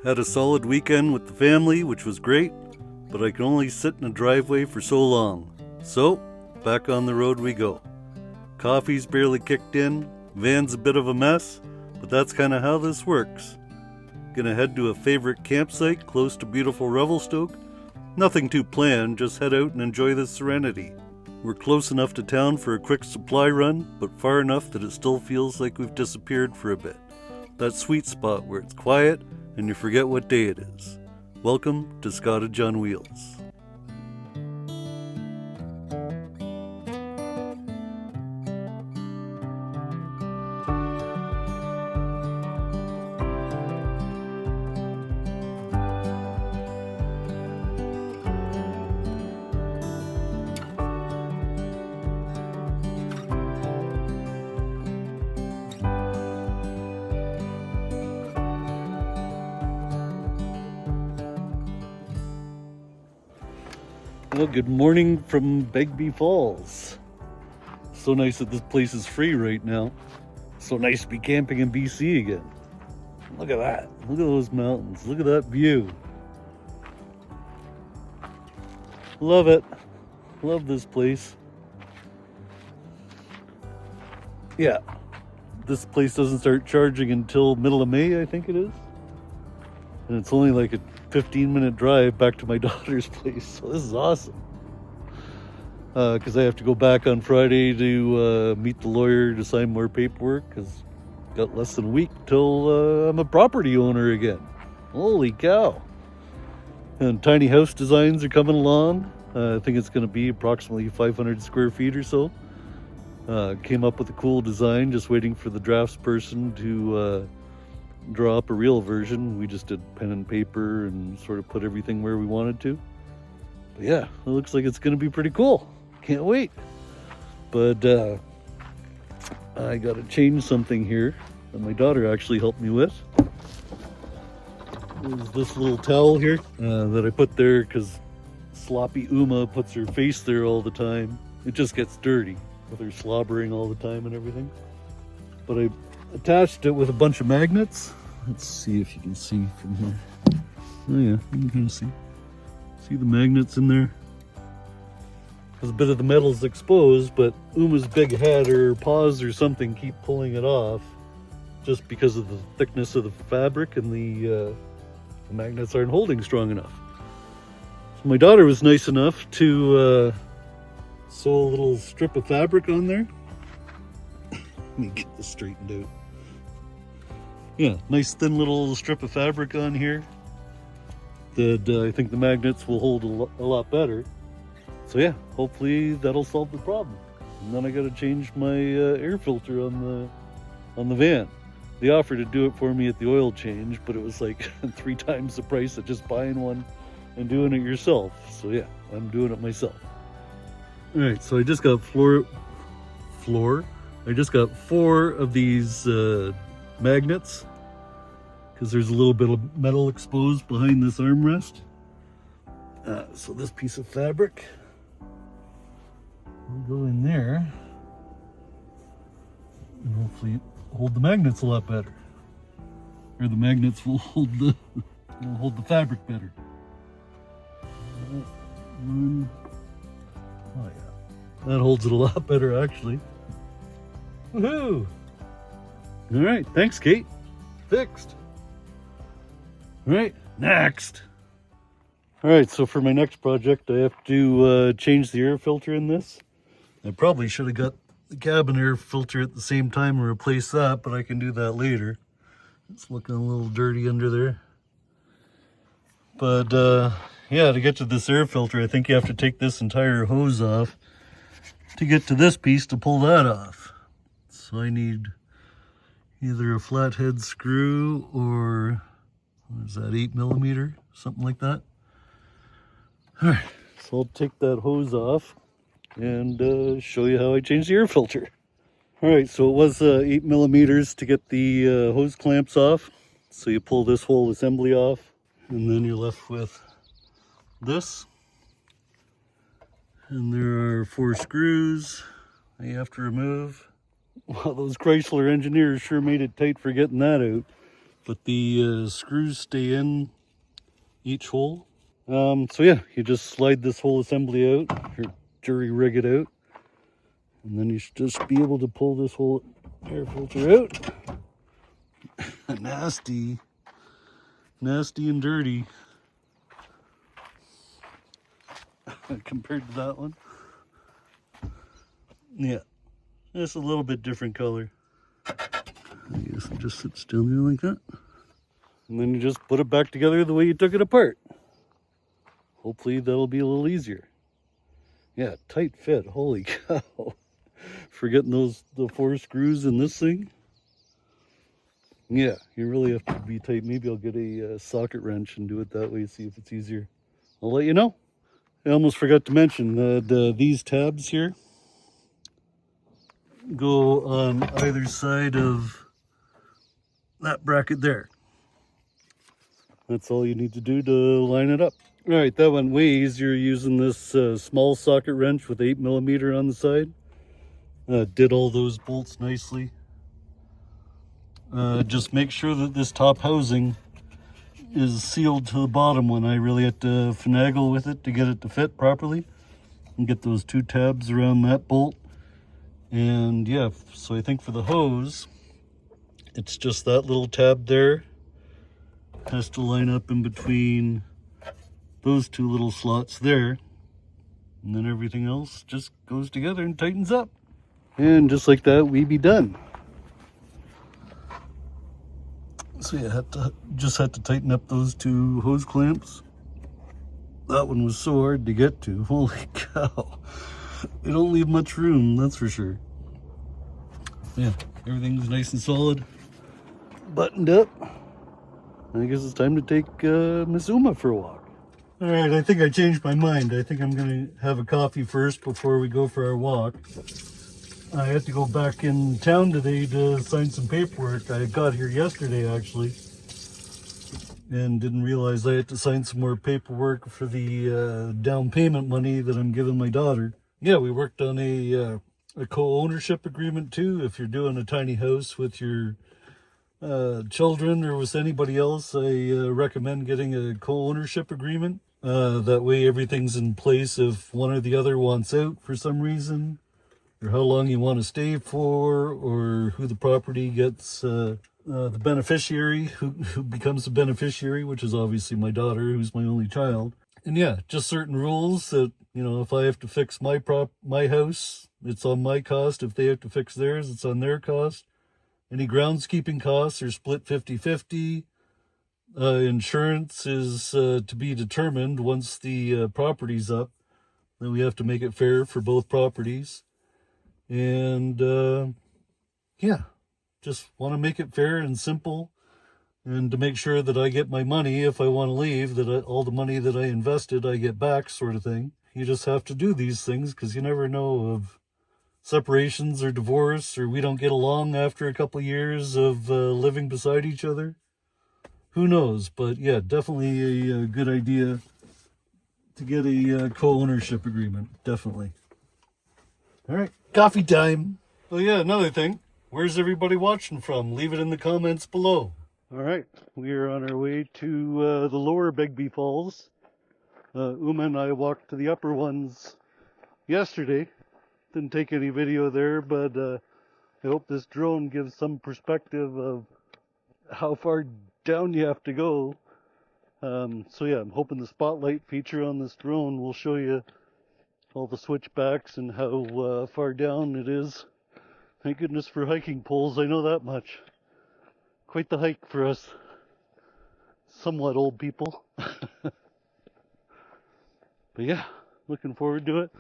Had a solid weekend with the family, which was great, but I can only sit in a driveway for so long. So, back on the road we go. Coffee's barely kicked in, van's a bit of a mess, but that's kind of how this works. Gonna head to a favorite campsite close to beautiful Revelstoke. Nothing too planned, just head out and enjoy the serenity. We're close enough to town for a quick supply run, but far enough that it still feels like we've disappeared for a bit. That sweet spot where it's quiet and you forget what day it is. Welcome to Scotttage on Wheels. Well, good morning from Begbie Falls. So nice that this place is free right now. So nice to be camping in BC again. Look at that. Look at those mountains. Look at that view. Love it. Love this place. Yeah. This place doesn't start charging until middle of May, I think it is. And it's only like a 15-minute drive back to my daughter's place, so this is awesome. Because I have to go back on Friday to meet the lawyer to sign more paperwork, because got less than a week till I'm a property owner again. Holy cow. And tiny house designs are coming along. I think it's going to be approximately 500 square feet or so. Came up with a cool design, just waiting for the drafts person to draw up a real version. We just did pen and paper and sort of put everything where we wanted to. But yeah, it looks like it's going to be pretty cool. Can't wait. But I got to change something here that my daughter actually helped me with. There's this little towel here that I put there because sloppy Uma puts her face there all the time. It just gets dirty with her slobbering all the time and everything. But I attached it with a bunch of magnets. Let's see if you can see from here. Oh yeah, you can kind of see. See the magnets in there? Because a bit of the metal's exposed, but Uma's big head or paws or something keep pulling it off just because of the thickness of the fabric, and the magnets aren't holding strong enough. So my daughter was nice enough to sew a little strip of fabric on there. Let me get this straightened out. Yeah, nice thin little strip of fabric on here that I think the magnets will hold a lot better. So yeah, hopefully that'll solve the problem. And then I got to change my air filter on the van. They offered to do it for me at the oil change, but it was like 3 times the price of just buying one and doing it yourself. So yeah, I'm doing it myself. All right, so I just got I just got 4 of these magnets because there's a little bit of metal exposed behind this armrest. So this piece of fabric will go in there and hopefully hold the magnets a lot better. Or the magnets will hold the fabric better. Oh yeah, that holds it a lot better actually. Woohoo! All right, thanks, Kate. Fixed. All right, next. All right, so for my next project, I have to change the air filter in this. I probably should have got the cabin air filter at the same time and replace that, but I can do that later. It's looking a little dirty under there. But yeah, to get to this air filter, I think you have to take this entire hose off to get to this piece to pull that off. So I need either a flathead screw or, what is that, 8mm, something like that. All right, so I'll take that hose off and show you how I change the air filter. All right, so it was 8mm to get the hose clamps off. So you pull this whole assembly off, and then you're left with this. And there are 4 screws that you have to remove. Well, those Chrysler engineers sure made it tight for getting that out. but the screws stay in each hole. So yeah, you just slide this whole assembly out, or jury rig it out, and then you should just be able to pull this whole air filter out. Nasty and dirty compared to that one. Yeah, just a little bit different color. I guess it just sits down there like that. And then you just put it back together the way you took it apart. Hopefully that'll be a little easier. Yeah, tight fit, holy cow. Forgetting the 4 screws in this thing. Yeah, you really have to be tight. Maybe I'll get a socket wrench and do it that way, see if it's easier. I'll let you know. I almost forgot to mention that these tabs here go on either side of that bracket there. That's all you need to do to line it up. All right, that went way easier using this small socket wrench with 8mm on the side. Did all those bolts nicely. Just make sure that this top housing is sealed to the bottom one. I really had to finagle with it to get it to fit properly and get those 2 tabs around that bolt. And yeah, so I think for the hose, it's just that little tab there has to line up in between those 2 little slots there, and then everything else just goes together and tightens up. And just like that, we be done. So yeah, just had to tighten up those 2 hose clamps. That one was so hard to get to. Holy cow. They don't leave much room, that's for sure. Yeah, everything's nice and solid. Buttoned up. I guess it's time to take Miss Uma for a walk. All right, I think I changed my mind. I think I'm going to have a coffee first before we go for our walk. I had to go back in town today to sign some paperwork. I got here yesterday, actually, and didn't realize I had to sign some more paperwork for the down payment money that I'm giving my daughter. Yeah, we worked on a co-ownership agreement, too. If you're doing a tiny house with your children or with anybody else, I recommend getting a co-ownership agreement. That way everything's in place if one or the other wants out for some reason, or how long you want to stay for, or who the property gets, the beneficiary, who becomes the beneficiary, which is obviously my daughter, who's my only child. And yeah, just certain rules that, you know, if I have to fix my house, it's on my cost. If they have to fix theirs, it's on their cost. Any groundskeeping costs are split 50-50. Insurance is to be determined once the property's up. Then we have to make it fair for both properties. And yeah, just want to make it fair and simple, and to make sure that I get my money if I want to leave, that all the money that I invested I get back, sort of thing. You just have to do these things because you never know of separations or divorce, or we don't get along after a couple of years of living beside each other. Who knows? But yeah, definitely a good idea to get a co-ownership agreement. Definitely. All right, coffee time. Oh yeah, another thing. Where's everybody watching from? Leave it in the comments below. All right, we are on our way to the lower Begbie Falls. Uma and I walked to the upper ones yesterday. Didn't take any video there, but I hope this drone gives some perspective of how far down you have to go. So yeah, I'm hoping the spotlight feature on this drone will show you all the switchbacks and how far down it is. Thank goodness for hiking poles, I know that much. Quite the hike for us somewhat old people. But yeah, looking forward to it.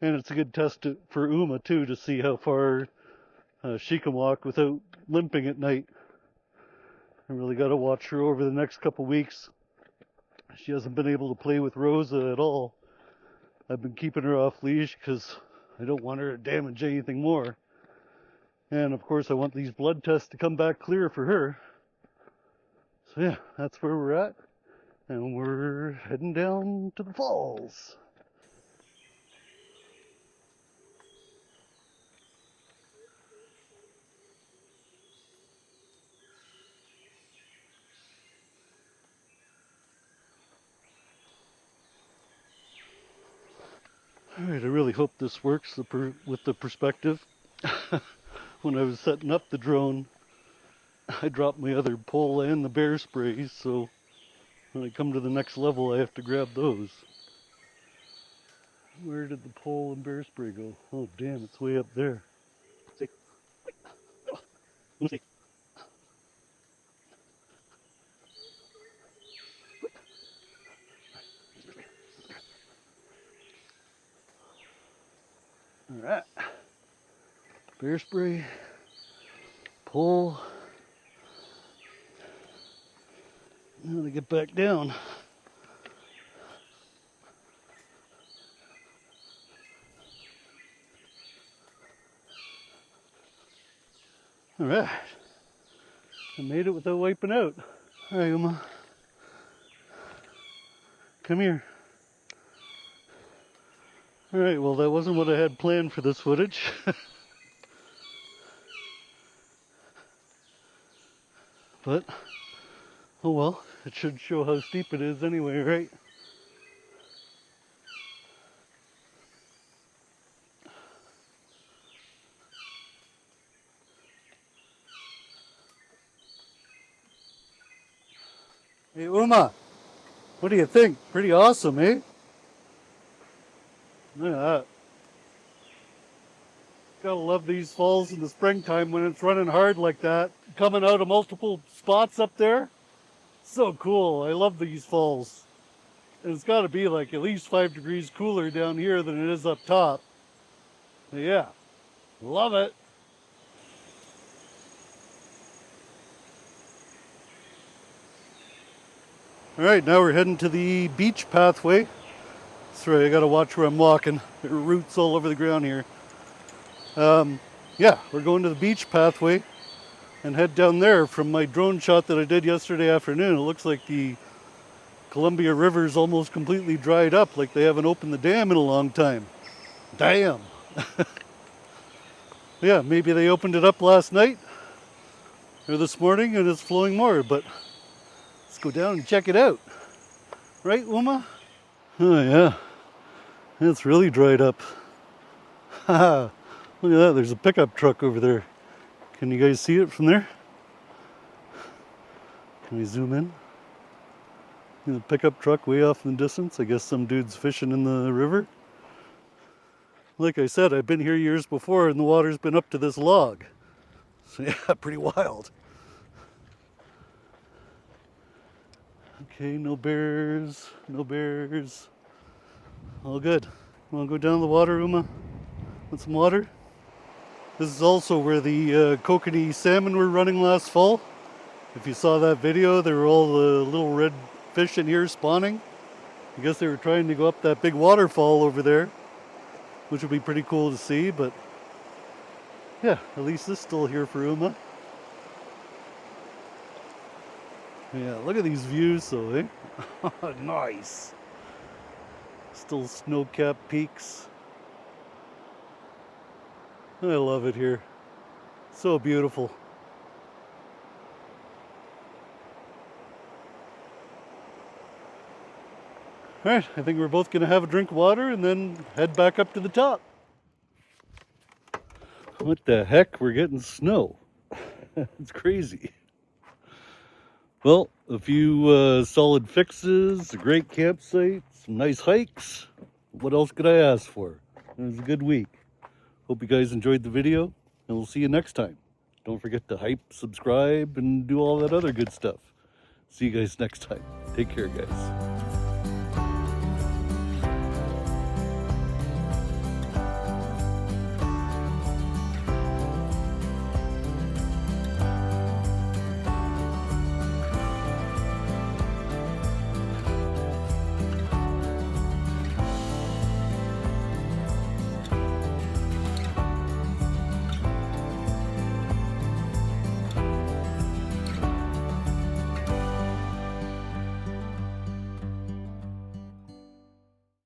And it's a good test for Uma too, to see how far she can walk without limping at night. I really got to watch her over the next couple weeks. She hasn't been able to play with Rosa at all. I've been keeping her off leash because I don't want her to damage anything more. And of course I want these blood tests to come back clear for her. So yeah, that's where we're at. And we're heading down to the falls. Alright, I really hope this works with the perspective. When I was setting up the drone, I dropped my other pole and the bear sprays, so when I come to the next level I have to grab those. Where did the pole and bear spray go? Oh damn, it's way up there. See? Let me see. Alright. Bear spray, pole. Now to get back down. Alright. I made it without wiping out. Alright, Uma. Come here. Alright, well that wasn't what I had planned for this footage. But, oh well, it should show how steep it is anyway, right? Hey Uma, what do you think? Pretty awesome, eh? Look at that. Gotta love these falls in the springtime when it's running hard like that. Coming out of multiple spots up there. So cool. I love these falls. And it's gotta be like at least 5 degrees cooler down here than it is up top. But yeah, love it. Alright, now we're heading to the beach pathway. Sorry, I gotta watch where I'm walking. There are roots all over the ground here. Yeah, we're going to the beach pathway and head down there. From my drone shot that I did yesterday afternoon, it looks like the Columbia River's almost completely dried up, like they haven't opened the dam in a long time. Damn! Yeah, maybe they opened it up last night or this morning and it's flowing more, but let's go down and check it out. Right, Uma? Oh yeah, it's really dried up. Haha. Look at that, there's a pickup truck over there. Can you guys see it from there? Can we zoom in? The pickup truck way off in the distance. I guess some dude's fishing in the river. Like I said, I've been here years before and the water's been up to this log. So yeah, pretty wild. Okay, no bears, no bears. All good. Wanna go down the water, Uma? Want some water? This is also where the kokanee salmon were running last fall. If you saw that video, there were all the little red fish in here spawning. I guess they were trying to go up that big waterfall over there, which would be pretty cool to see, but yeah, at least this is still here for Uma. Yeah, look at these views though, eh? Nice. Still snow-capped peaks. I love it here. So beautiful. Alright, I think we're both going to have a drink of water and then head back up to the top. What the heck? We're getting snow. It's crazy. Well, a few solid fixes, a great campsite, some nice hikes. What else could I ask for? It was a good week. Hope you guys enjoyed the video, and we'll see you next time. Don't forget to hype, subscribe, and do all that other good stuff. See you guys next time. Take care, guys.